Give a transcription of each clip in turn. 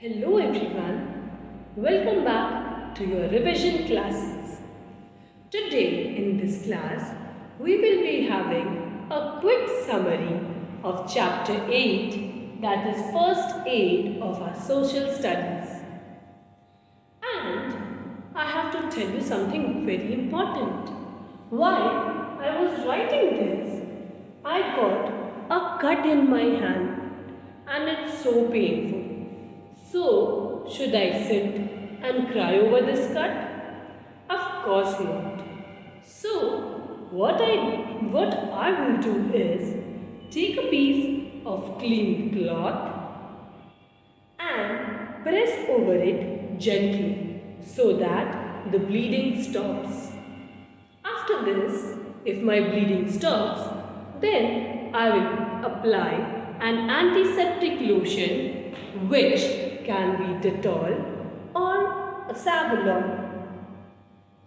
Hello everyone, welcome back to your revision classes. Today in this class, we will be having a quick summary of chapter 8, that is first aid of our social studies. And I have to tell you something very important. While I was writing this, I got a cut in my hand and it's so painful. So, should I sit and cry over this cut? Of course not. So, what I will do is take a piece of clean cloth and press over it gently so that the bleeding stops. After this, if my bleeding stops, then I will apply an antiseptic lotion which can be Dettol or a Savolon.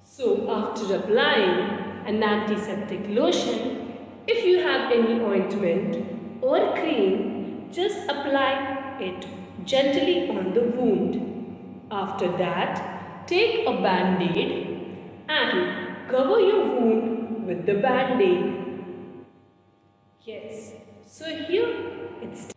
So after applying an antiseptic lotion, if you have any ointment or cream, just apply it gently on the wound. After that, take a band-aid and cover your wound with the band-aid. Yes, so here it's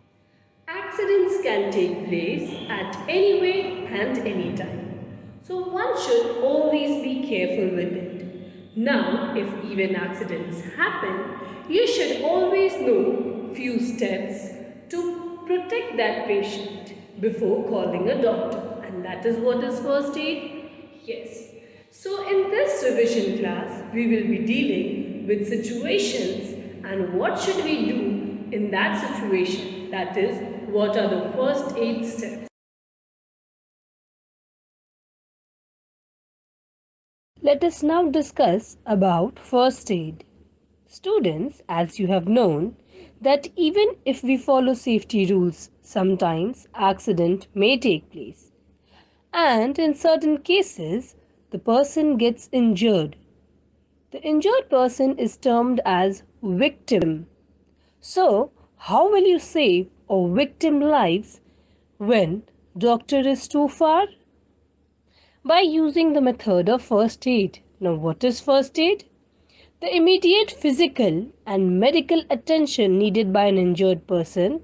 accidents can take place at any way and any time. So one should always be careful with it. Now, if even accidents happen, you should always know few steps to protect that patient before calling a doctor. And that is what is first aid? Yes. So in this revision class, we will be dealing with situations and what should we do in that situation, that is, what are the first aid steps. Let us now discuss about first aid. Students, as you have known, that even if we follow safety rules, sometimes accident may take place. And in certain cases, the person gets injured. The injured person is termed as victim. So, how will you save a victim lives when doctor is too far? By using the method of first aid. Now, what is first aid? The immediate physical and medical attention needed by an injured person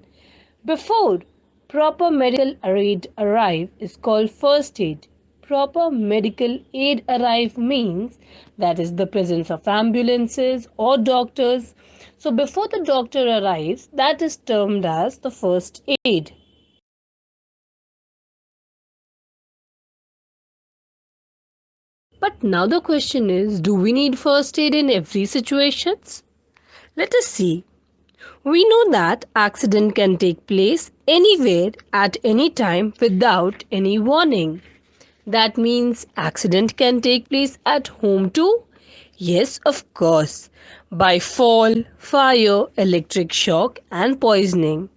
before proper medical aid arrive is called first aid. Proper medical aid arrive means that is the presence of ambulances or doctors. So before the doctor arrives, that is termed as the first aid. But now the question is, do we need first aid in every situations? Let us see. We know that accident can take place anywhere at any time without any warning. That means accident can take place at home too? Yes, of course. By fall, fire, electric shock and poisoning.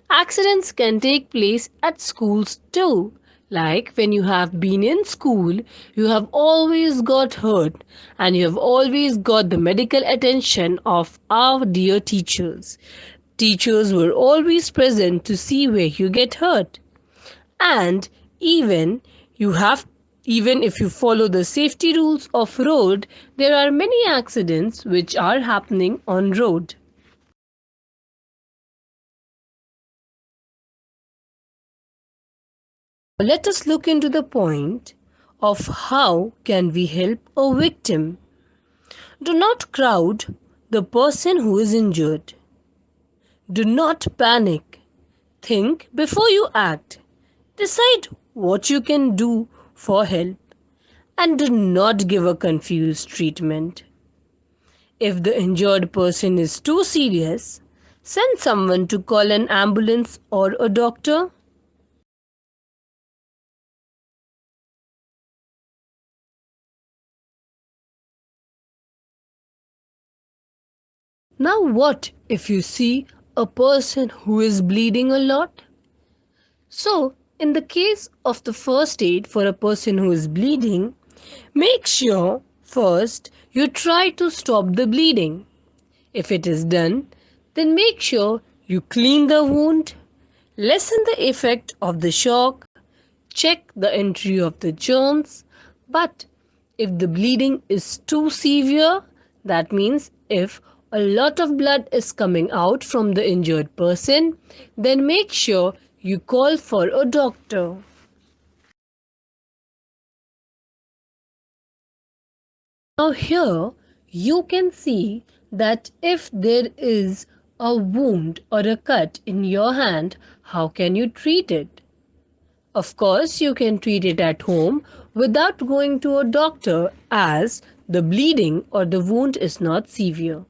Accidents can take place at schools too. Like when you have been in school, you have always got hurt and you have always got the medical attention of our dear teachers. Teachers were always present to see where you get hurt. And you have even if you follow the safety rules of road, there are many accidents which are happening on road. Let us look into the point of how can we help a victim. Do not crowd the person who is injured. Do not panic. Think before you act. Decide what you can do for help and do not give a confused treatment. If the injured person is too serious, send someone to call an ambulance or a doctor. Now what if you see a person who is bleeding a lot? So, in the case of the first aid for a person who is bleeding, make sure first you try to stop the bleeding. If it is done, then make sure you clean the wound, lessen the effect of the shock check the entry of the germs. But if the bleeding is too severe, that means if a lot of blood is coming out from the injured person, then make sure you call for a doctor. Now here you can see that if there is a wound or a cut in your hand, how can you treat it? Of course, you can treat it at home without going to a doctor as the bleeding or the wound is not severe.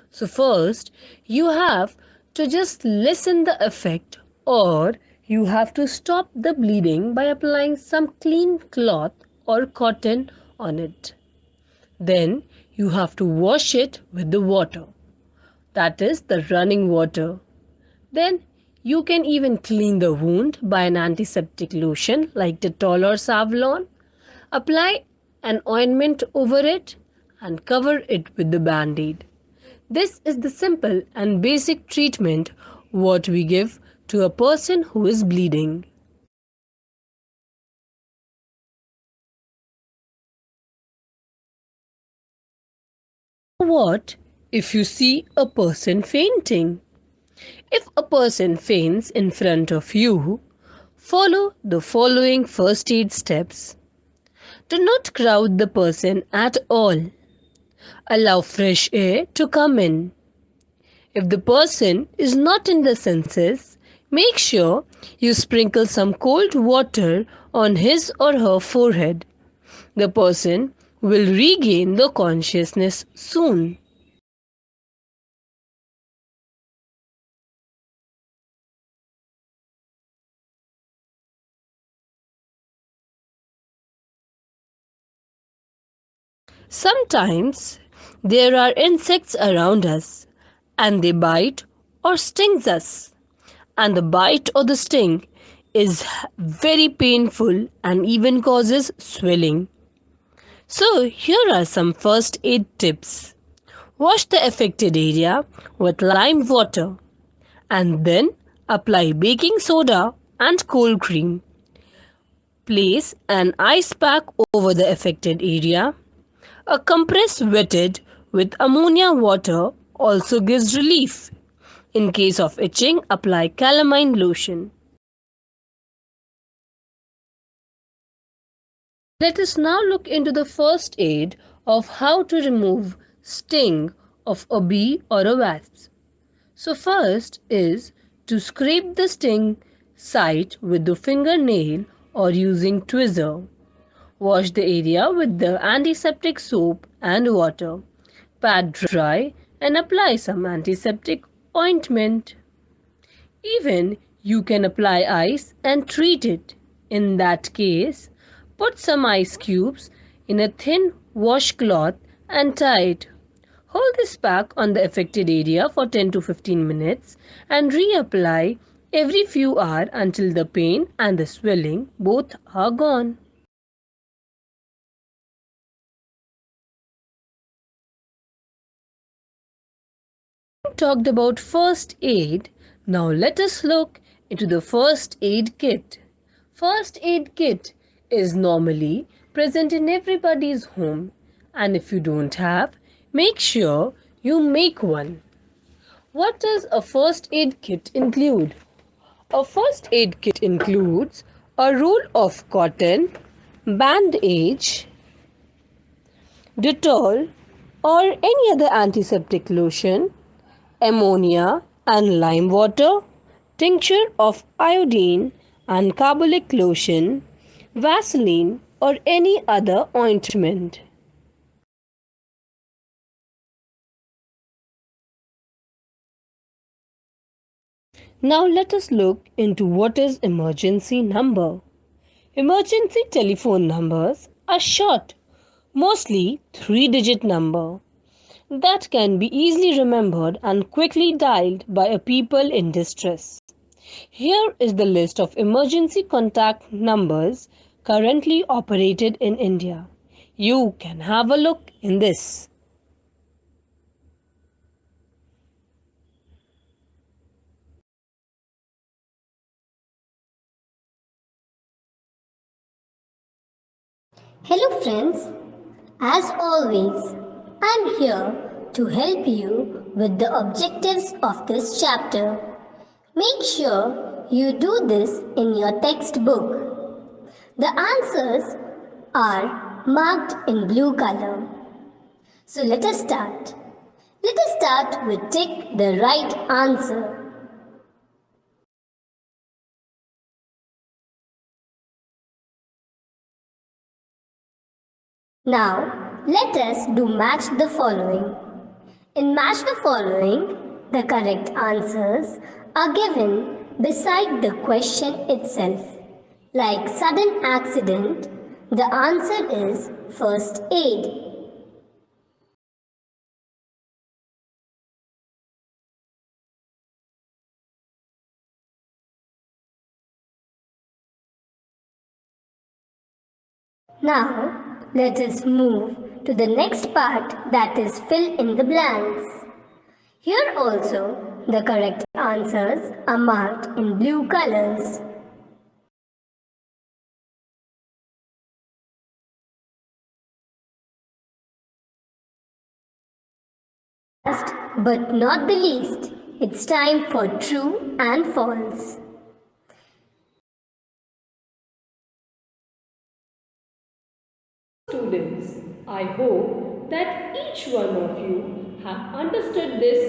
So first, you have to just lessen the effect, or you have to stop the bleeding by applying some clean cloth or cotton on it. Then you have to wash it with the water, that is the running water. Then you can even clean the wound by an antiseptic lotion like Dettol or Savlon. Apply an ointment over it and cover it with the band-aid. This is the simple and basic treatment what we give to a person who is bleeding. What if you see a person fainting? If a person faints in front of you, follow the following first aid steps. Do not crowd the person at all. Allow fresh air to come in. If the person is not in the senses, make sure you sprinkle some cold water on his or her forehead. The person will regain the consciousness soon. Sometimes there are insects around us and they bite or stings us. And the bite or the sting is very painful and even causes swelling. So here are some first aid tips. Wash the affected area with lime water and then apply baking soda and cold cream. Place an ice pack over the affected area. A compress wetted with ammonia water also gives relief. In case of itching, apply calamine lotion. Let us now look into the first aid of how to remove sting of a bee or a wasp. So first is to scrape the sting site with the fingernail or using tweezer. Wash the area with the antiseptic soap and water. Pat dry and apply some antiseptic ointment. Even you can apply ice and treat it. In that case, put some ice cubes in a thin washcloth and tie it. Hold this pack on the affected area for 10 to 15 minutes and reapply every few hours until the pain and the swelling both are gone. We talked about first aid. Now let us look into the first aid kit. First aid kit is normally present in everybody's home, and if you don't have, make sure you make one. What does a first aid kit include? A first aid kit includes a roll of cotton, bandage, Dettol or any other antiseptic lotion, ammonia and lime water, tincture of iodine and carbolic lotion, Vaseline or any other ointment. Now let us look into what is emergency number. Emergency telephone numbers are short, mostly 3-digit number that can be easily remembered and quickly dialed by a people in distress. Here is the list of emergency contact numbers currently operated in India. You can have a look in this. Hello friends, as always, I'm here to help you with the objectives of this chapter. Make sure you do this in your textbook. The answers are marked in blue color. So let us start. Let us start with tick the right answer. Now, let us do match the following. In match the following, the correct answers are given beside the question itself. Like sudden accident, the answer is first aid. Now, let us move to the next part, that is fill in the blanks. Here also, the correct answers are marked in blue colors. Last but not the least, it's time for true and false. Students, I hope that each one of you have understood this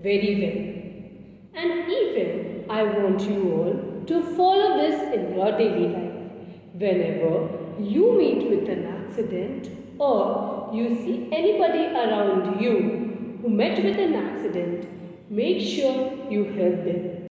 very well. And even I want you all to follow this in your daily life. Whenever you meet with an accident or you see anybody around you who met with an accident, make sure you help them.